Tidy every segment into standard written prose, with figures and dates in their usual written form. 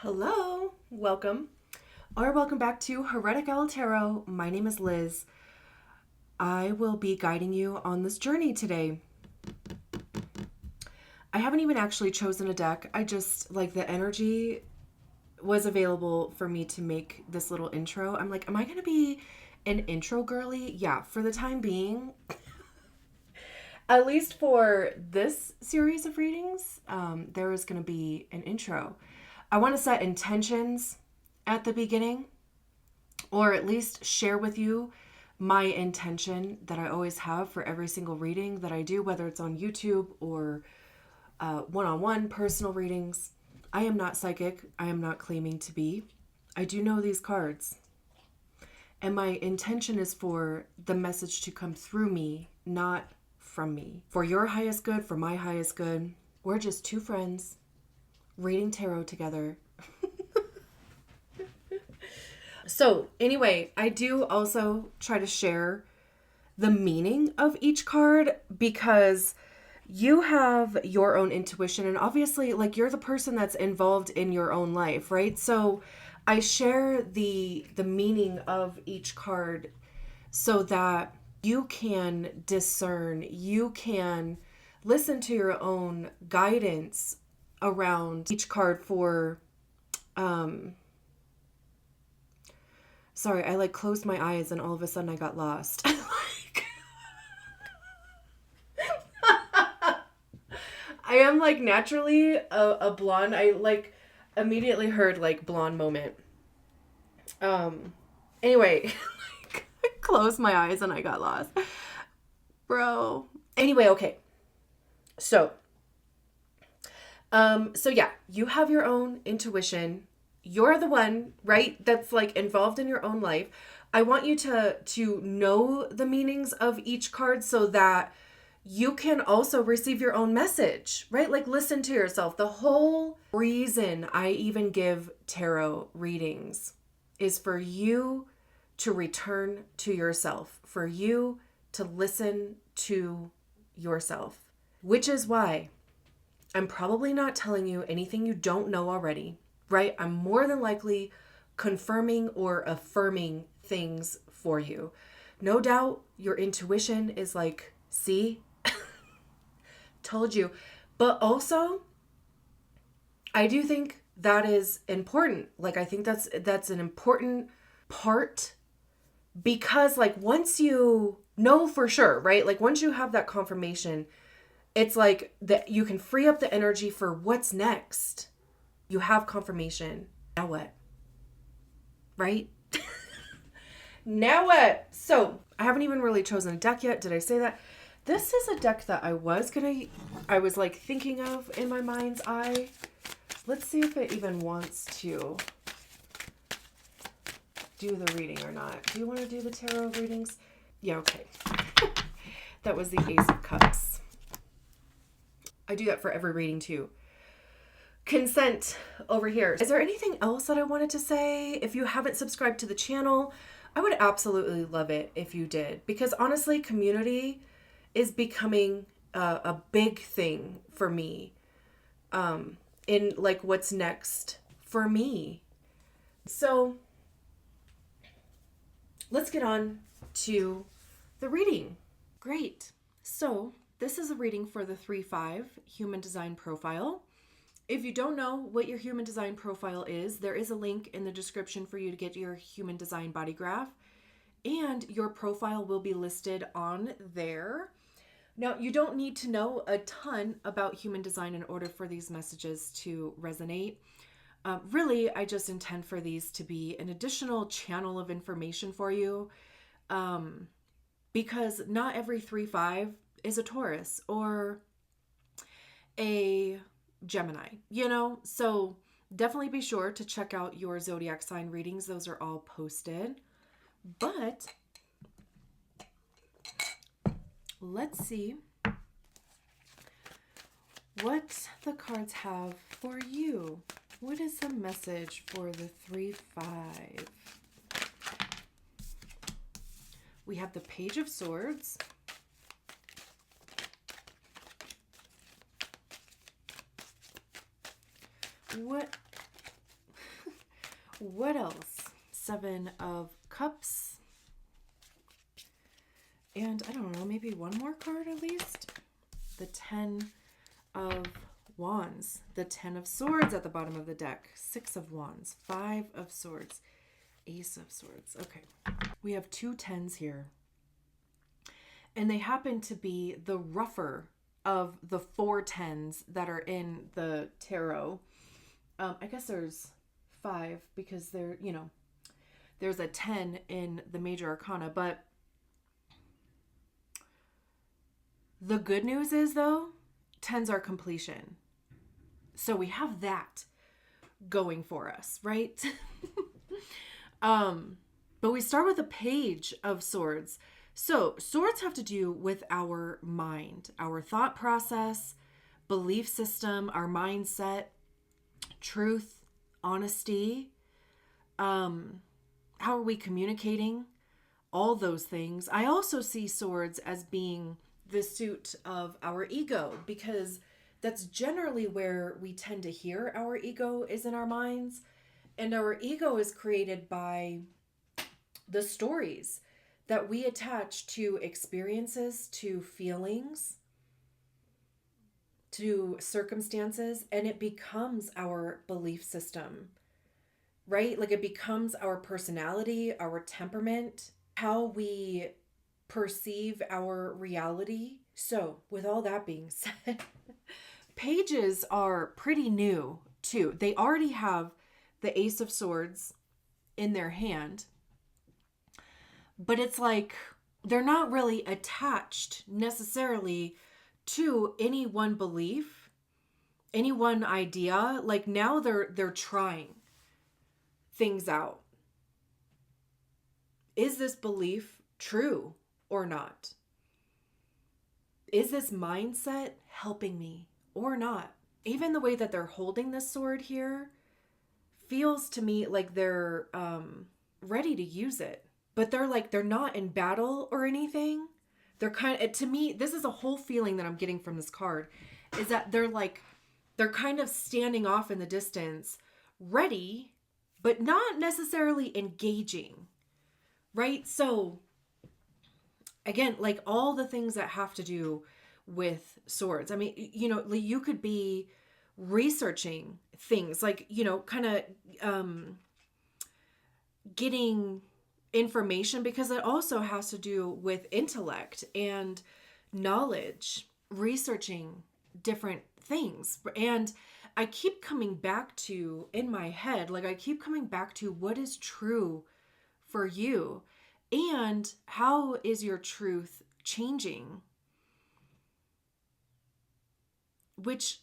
Hello, welcome, or welcome back to Heretic Tarot. My name is Liz. I will be guiding you on this journey today. I haven't even actually chosen a deck. I just, the energy was available for me to make this little intro. I'm like, am I going to be an intro girly? Yeah, for the time being. At least for this series of readings, there is going to be an intro. I want to set intentions at the beginning, or at least share with you my intention that I always have for every single reading that I do, whether it's on YouTube or one-on-one personal readings. I am not psychic. I am not claiming to be. I do know these cards. And my intention is for the message to come through me, not from me. For your highest good, for my highest good. We're just two friends reading tarot together. So anyway, I do also try to share the meaning of each card because you have your own intuition, and obviously you're the person that's involved in your own life, right? So I share the meaning of each card so that you can discern, you can listen to your own guidance around each card for sorry, I closed my eyes and all of a sudden I got lost. I am naturally a blonde. I immediately heard blonde moment. Anyway, I closed my eyes and I got lost. Bro. Anyway, okay. So yeah, you have your own intuition. You're the one, right, that's involved in your own life. I want you to know the meanings of each card so that you can also receive your own message, right? Listen to yourself. The whole reason I even give tarot readings is for you to return to yourself, for you to listen to yourself, which is why I'm probably not telling you anything you don't know already, right? I'm more than likely confirming or affirming things for you. No doubt your intuition is see, told you. But also, I do think that is important. I think that's an important part because once you know for sure, right? Once you have that confirmation, it's that you can free up the energy for what's next. You have confirmation. Now what? Right? Now what? So I haven't even really chosen a deck yet. Did I say that? This is a deck that I was thinking of in my mind's eye. Let's see if it even wants to do the reading or not. Do you want to do the tarot readings? Yeah, okay. That was the Ace of Cups. I do that for every reading too. Consent over here. Is there anything else that I wanted to say? If you haven't subscribed to the channel, I would absolutely love it if you did, because honestly, community is becoming a big thing for me in what's next for me. So let's get on to the reading. Great. So this is a reading for the 3-5 human design profile. If you don't know what your human design profile is, there is a link in the description for you to get your human design body graph, and your profile will be listed on there. Now, you don't need to know a ton about human design in order for these messages to resonate. Really, I just intend for these to be an additional channel of information for you, because not every 3-5 is a Taurus or a Gemini, so definitely be sure to check out your zodiac sign readings. Those are all posted. But let's see what the cards have for you. What is the message for the 3-5? We have the Page of Swords, what What else? 7 of Cups. And I don't know, maybe one more card at least. The 10 of Wands. The 10 of Swords at the bottom of the deck. 6 of Wands. 5 of Swords. Ace of Swords. Okay. We have 2 10s here. And they happen to be the rougher of the 4 10s that are in the tarot. I guess there's 5 because there's a 10 in the major arcana. But the good news is, though, 10s are completion. So we have that going for us, right? But we start with a Page of Swords. So swords have to do with our mind, our thought process, belief system, our mindset, truth, honesty. How are we communicating? All those things. I also see swords as being the suit of our ego, because that's generally where we tend to hear our ego is in our minds. And our ego is created by the stories that we attach to experiences, to feelings, to circumstances, and it becomes our belief system, right? Like it becomes our personality, our temperament, how we perceive our reality. So, with all that being said, pages are pretty new too. They already have the Ace of Swords in their hand, but it's like they're not really attached necessarily to any one belief, any one idea. Like now they're trying things out. Is this belief true or not? Is this mindset helping me or not? Even the way that they're holding this sword here feels to me like they're ready to use it. But they're not in battle or anything. They're to me, this is a whole feeling that I'm getting from this card, is that they're kind of standing off in the distance, ready, but not necessarily engaging, right? So again, like all the things that have to do with swords. I mean, you could be researching things like, kind of getting information, because it also has to do with intellect and knowledge, researching different things. And I keep coming back to, in my head, like I keep coming back to what is true for you and how is your truth changing, which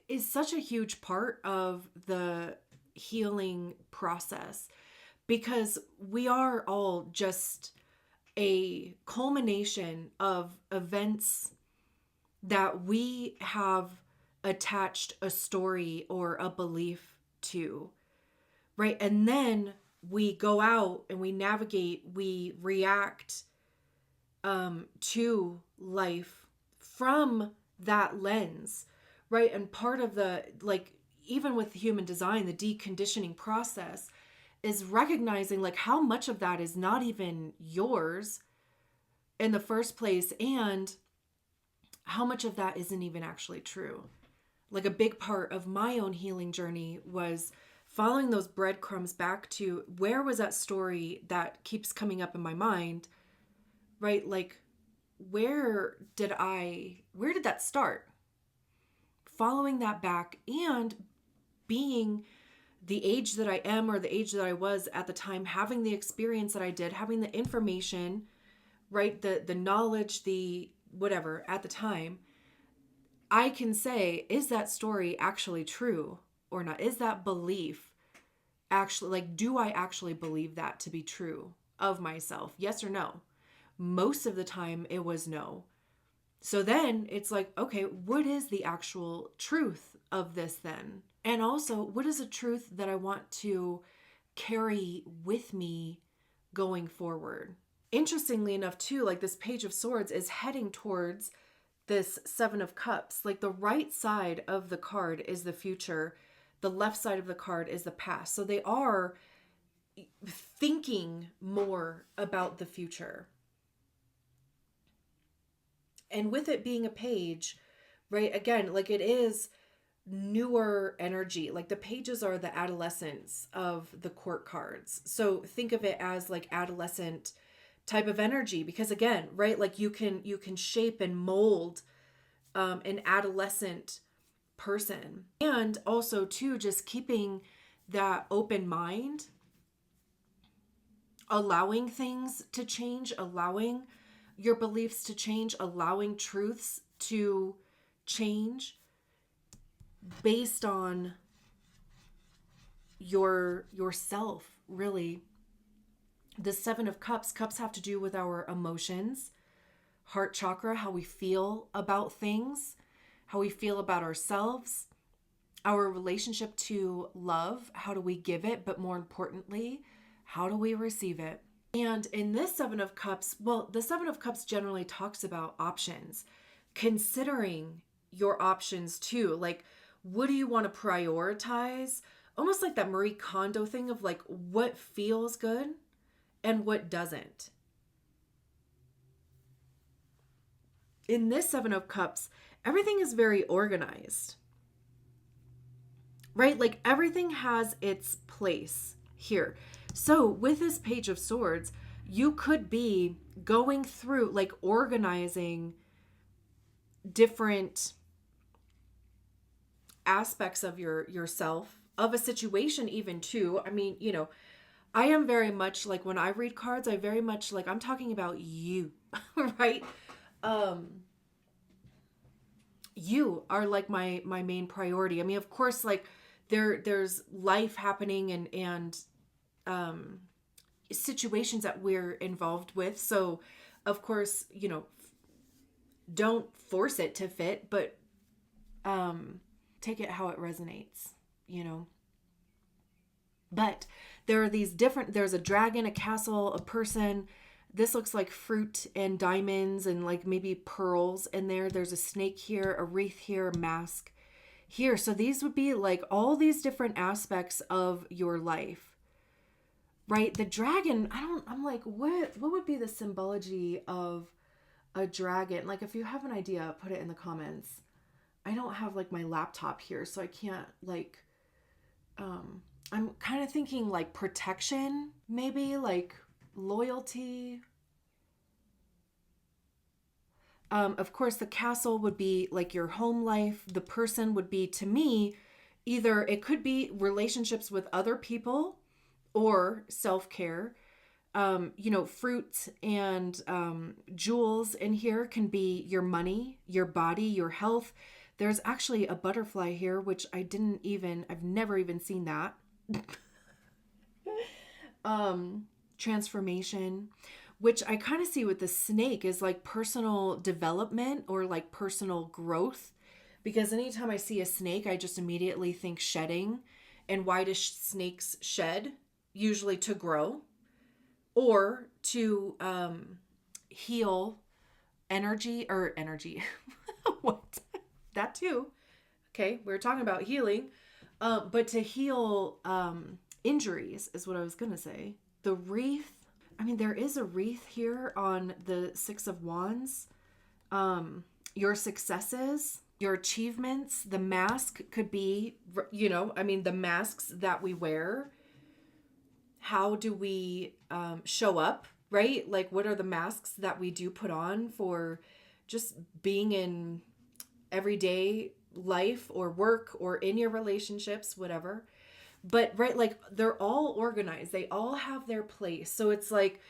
is such a huge part of the healing process, because we are all just a culmination of events that we have attached a story or a belief to, right? And then we go out and we navigate, we react to life from that lens, right? And part of the, like, even with human design, the deconditioning process is recognizing like how much of that is not even yours in the first place, and how much of that isn't even actually true. Like a big part of my own healing journey was following those breadcrumbs back to where was that story that keeps coming up in my mind, right? Like where did that start? Following that back and being the age that I am or the age that I was at the time, having the experience that I did, having the information, right? The knowledge, the whatever at the time, I can say, is that story actually true or not? Is that belief actually, like, do I actually believe that to be true of myself? Yes or no? Most of the time it was no. So then it's like, okay, what is the actual truth of this then? And also, what is a truth that I want to carry with me going forward? Interestingly enough, too, like this Page of Swords is heading towards this Seven of Cups. Like the right side of the card is the future. The left side of the card is the past. So they are thinking more about the future. And with it being a page, right, again, like it is newer energy. Like the pages are the adolescence of the court cards. So think of it as like adolescent type of energy, because again, right, like you can shape and mold an adolescent person. And also too, just keeping that open mind, allowing things to change, allowing your beliefs to change, allowing truths to change based on yourself, really. The Seven of Cups have to do with our emotions, heart chakra, how we feel about things, how we feel about ourselves, our relationship to love, how do we give it, but more importantly, how do we receive it? And in this Seven of Cups, well, the Seven of Cups generally talks about options, considering your options too. Like, what do you want to prioritize? Almost like that Marie Kondo thing of like what feels good and what doesn't. In this Seven of Cups, everything is very organized, right? Like everything has its place here. So with this Page of Swords, you could be going through, like organizing different aspects of yourself, of a situation even too. I mean, you know, I am very much like when I read cards, I very much like I'm talking about you, right? You are like my main priority. I mean, of course, like there's life happening and situations that we're involved with. So, of course, you know, don't force it to fit, but take it how it resonates, you know. But there are these different, there's a dragon, a castle, a person. This looks like fruit and diamonds and like maybe pearls in there. There's a snake here, a wreath here, a mask here. So these would be like all these different aspects of your life, right? The dragon, I'm like, what would be the symbology of a dragon? Like, if you have an idea, put it in the comments. I don't have like my laptop here, so I can't like, I'm kind of thinking like protection, maybe like loyalty. Of course, the castle would be like your home life. The person would be, to me, either it could be relationships with other people or self-care. You know, fruit and jewels in here can be your money, your body, your health. There's actually a butterfly here, which I've never even seen that. Transformation, which I kind of see with the snake is like personal development or like personal growth. Because anytime I see a snake, I just immediately think shedding. And why do snakes shed? Usually to grow or to heal energy. What? That too. Okay, we were talking about healing. But to heal injuries is what I was going to say. The wreath, I mean, there is a wreath here on the Six of Wands. Your successes, your achievements, the mask could be, you know, I mean, the masks that we wear. How do we show up, right? Like, what are the masks that we do put on for just being in everyday life or work or in your relationships, whatever. But right, like they're all organized. They all have their place. So it's like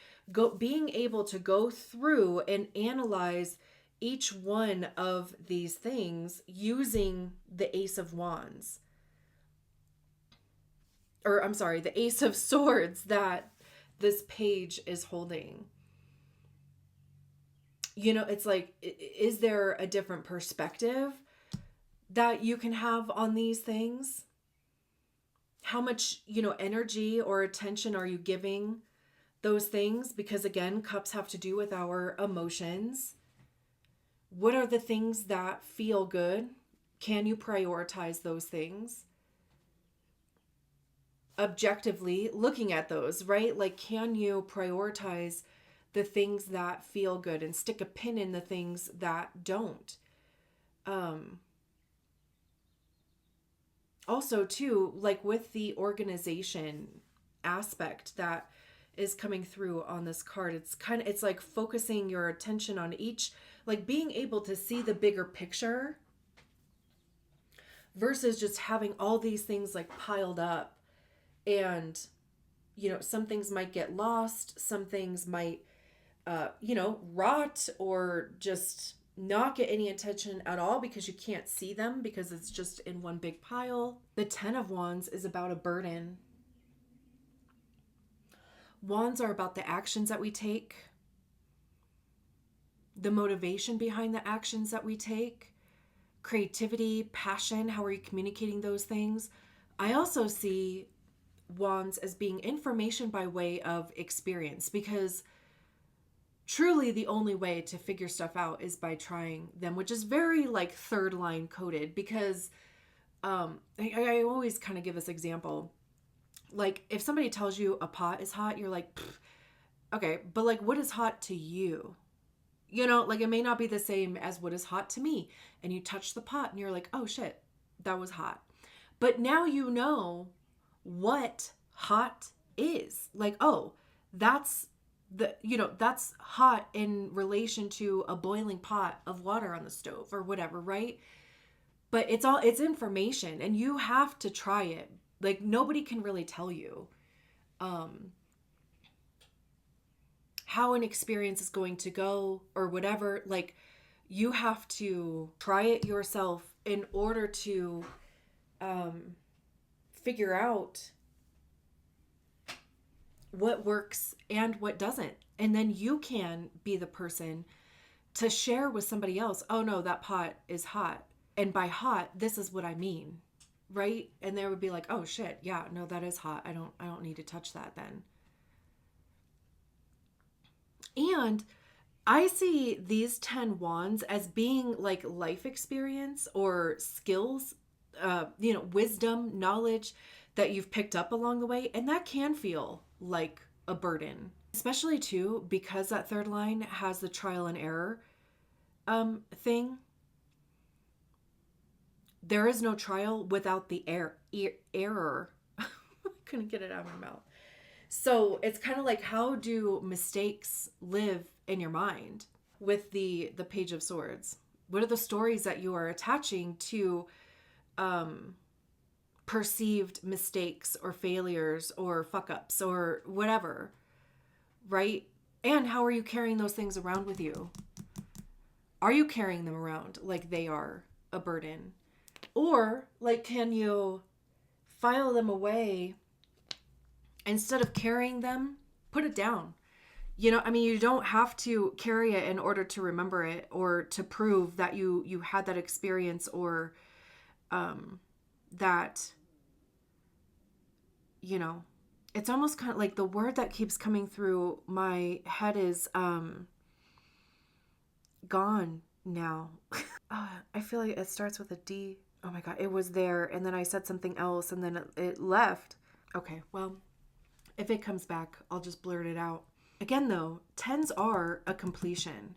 being able to go through and analyze each one of these things using the Ace of Wands. Or I'm sorry, the Ace of Swords that this page is holding. You know, it's like, is there a different perspective that you can have on these things? How much, you know, energy or attention are you giving those things? Because again, cups have to do with our emotions. What are the things that feel good? Can you prioritize those things? objectively looking at those, right? Like, can you prioritize the things that feel good and stick a pin in the things that don't? Also, too, like with the organization aspect that is coming through on this card, it's like focusing your attention on each, like being able to see the bigger picture versus just having all these things like piled up. And some things might get lost, some things might rot or just not get any attention at all because you can't see them because it's just in one big pile. The 10 of Wands is about a burden. Wands are about the actions that we take, the motivation behind the actions that we take, creativity, passion, how are you communicating those things? I also see Wands as being information by way of experience, because truly the only way to figure stuff out is by trying them, which is very like third line coded, because I always kind of give this example. Like, if somebody tells you a pot is hot, you're like, okay, but like, what is hot to you? Like, it may not be the same as what is hot to me. And you touch the pot and you're like, oh shit, that was hot. But now you know what hot is. Like, oh, that's that's hot in relation to a boiling pot of water on the stove or whatever, right? But it's information, and you have to try it. Like, nobody can really tell you how an experience is going to go or whatever. Like, you have to try it yourself in order to figure out what works and what doesn't. And then you can be the person to share with somebody else, oh no, that pot is hot. And by hot, this is what I mean. Right? And they would be like, oh shit, yeah, no, that is hot. I don't need to touch that then. And I see these 10 wands as being like life experience or skills, wisdom, knowledge that you've picked up along the way. And that can feel like a burden, especially too, because that third line has the trial and error thing. There is no trial without the error. I couldn't get it out of my mouth. So it's kind of like, how do mistakes live in your mind with the Page of Swords? What are the stories that you are attaching to perceived mistakes or failures or fuck ups or whatever, right? And how are you carrying those things around with you? Are you carrying them around like they are a burden? Or like, can you file them away instead of carrying them? Put it down. You don't have to carry it in order to remember it or to prove that you had that experience, or that, it's almost kind of like the word that keeps coming through my head is gone now. I feel like it starts with a D. Oh my God, it was there. And then I said something else and then it left. Okay, well, if it comes back, I'll just blurt it out. Again, though, 10s are a completion.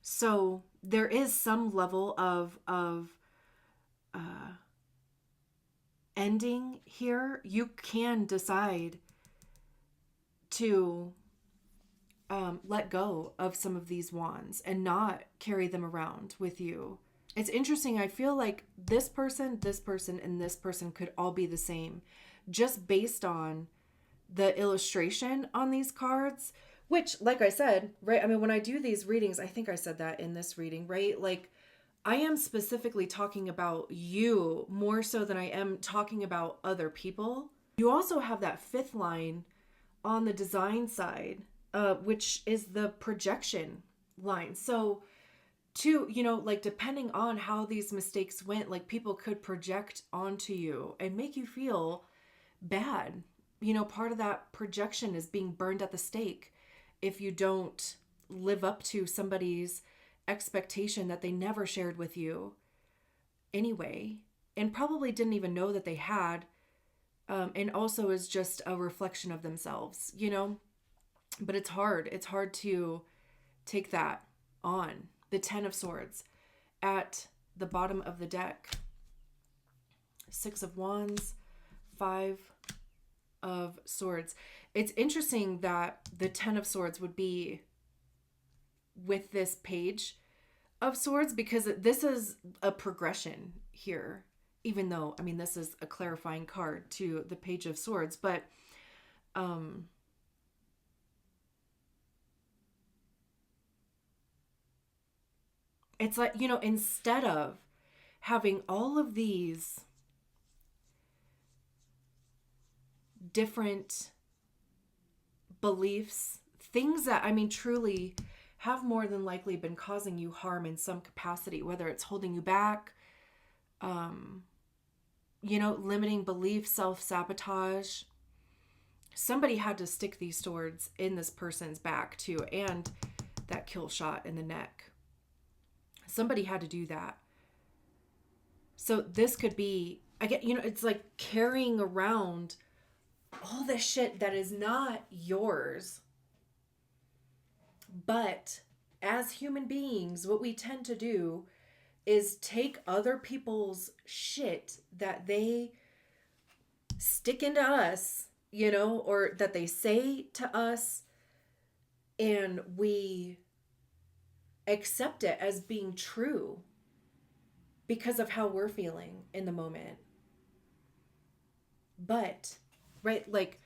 So there is some level of ending here. You can decide to let go of some of these wands and not carry them around with you. It's interesting. I feel like this person, and this person could all be the same, just based on the illustration on these cards, which, like I said, right? I mean, when I do these readings, I think I said that in this reading, right? Like, I am specifically talking about you more so than I am talking about other people. You also have that fifth line on the design side, which is the projection line. So, like, depending on how these mistakes went, like, people could project onto you and make you feel bad. Part of that projection is being burned at the stake if you don't live up to somebody's expectation that they never shared with you anyway, and probably didn't even know that they had, and also is just a reflection of themselves, you know? But it's hard. It's hard to take that on. The Ten of Swords at the bottom of the deck. Six of Wands, Five of Swords. It's interesting that the Ten of Swords would be with this Page of Swords, because this is a progression here, even though, I mean, this is a clarifying card to the Page of Swords, but it's like, you know, instead of having all of these different beliefs, things that, I mean, truly have more than likely been causing you harm in some capacity, whether it's holding you back, you know, limiting belief, self-sabotage. Somebody had to stick these swords in this person's back too, and that kill shot in the neck. Somebody had to do that. So this could be, I get, you know, it's like carrying around all this shit that is not yours. But as human beings, what we tend to do is take other people's shit that they stick into us, you know, or that they say to us, and we accept it as being true because of how we're feeling in the moment. But, right, like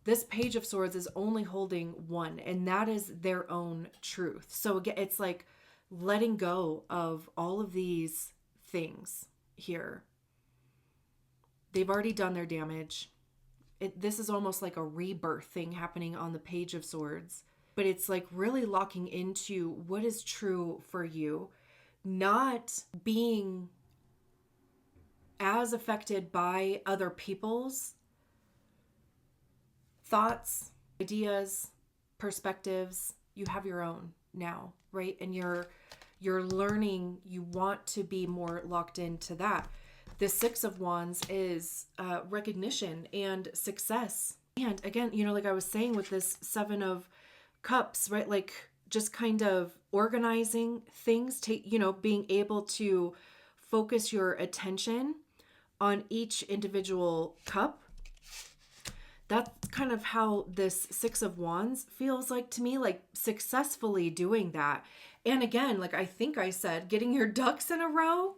this Page of Swords is only holding one, and that is their own truth. So again, it's like letting go of all of these things here. They've already done their damage. This is almost like a rebirth thing happening on the Page of Swords. But it's like really locking into what is true for you, not being as affected by other people's thoughts, ideas, perspectives. You have your own now, right? And you're learning, you want to be more locked into that. The Six of Wands is recognition and success. And again, you know, like I was saying with this Seven of Cups, right? Like just kind of organizing things, you know, being able to focus your attention on each individual cup. That's kind of how this Six of Wands feels like to me, like successfully doing that. And again, like I think I said, getting your ducks in a row.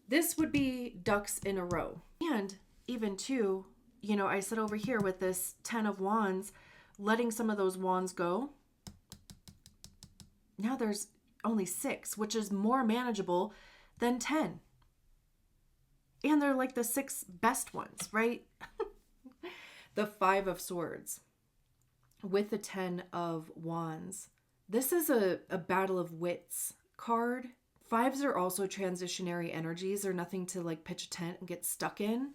This would be ducks in a row. And even too, you know, I said over here with this Ten of Wands, letting some of those wands go. Now there's only 6, which is more manageable than 10. And they're like the 6 best ones, right? The Five of Swords with the 10 of Wands. This is a battle of wits card. Fives are also transitionary energies. They're nothing to like pitch a tent and get stuck in.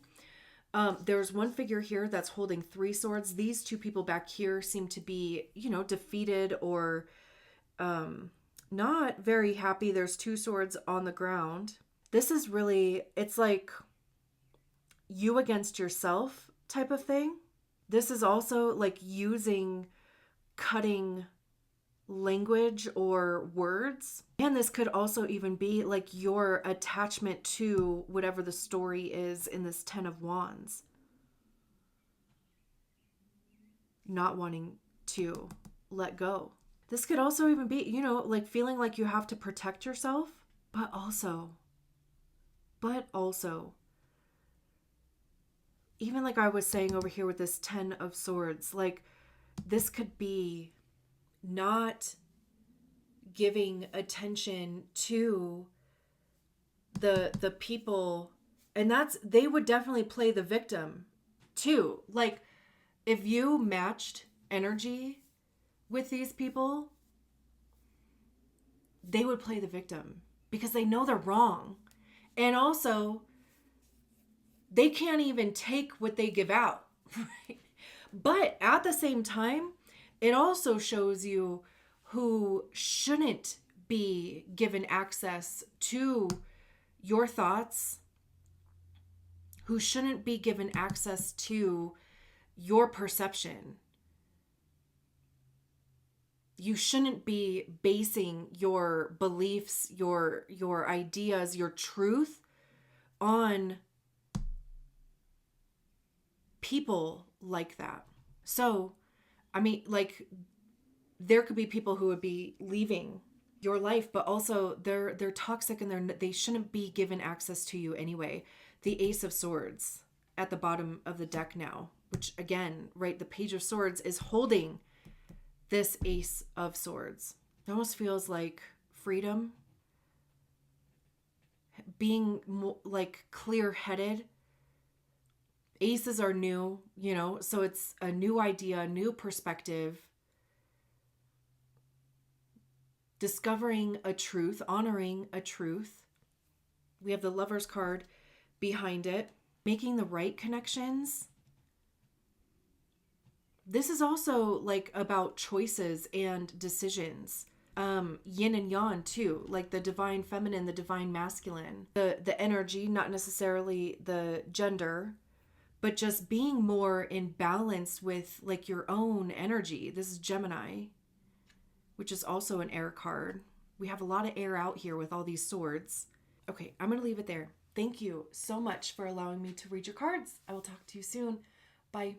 There's one figure here that's holding 3 swords. These 2 people back here seem to be, you know, defeated or not very happy. There's 2 swords on the ground. This is really, it's like you against yourself type of thing. This is also like using cutting language or words. And this could also even be like your attachment to whatever the story is in this Ten of Wands. Not wanting to let go. This could also even be, you know, like feeling like you have to protect yourself, but also, even like I was saying over here with this Ten of Swords, like this could be not giving attention to the people, and they would definitely play the victim too. Like if you matched energy with these people, they would play the victim because they know they're wrong. And also they can't even take what they give out. Right? But at the same time, it also shows you who shouldn't be given access to your thoughts, who shouldn't be given access to your perception. You shouldn't be basing your beliefs, your ideas, your truth on people like that. So, I mean, like, there could be people who would be leaving your life, but also they're toxic and they shouldn't be given access to you anyway. The Ace of Swords at the bottom of the deck now, which again, right, the Page of Swords is holding this Ace of Swords. It almost feels like freedom, being like clear-headed. Aces are new, you know, so it's a new idea, a new perspective. Discovering a truth, honoring a truth. We have the Lover's card behind it. Making the right connections. This is also like about choices and decisions. Yin and yang too, like the divine feminine, the divine masculine, the energy, not necessarily the gender, but just being more in balance with like your own energy. This is Gemini, which is also an air card. We have a lot of air out here with all these swords. Okay, I'm going to leave it there. Thank you so much for allowing me to read your cards. I will talk to you soon. Bye.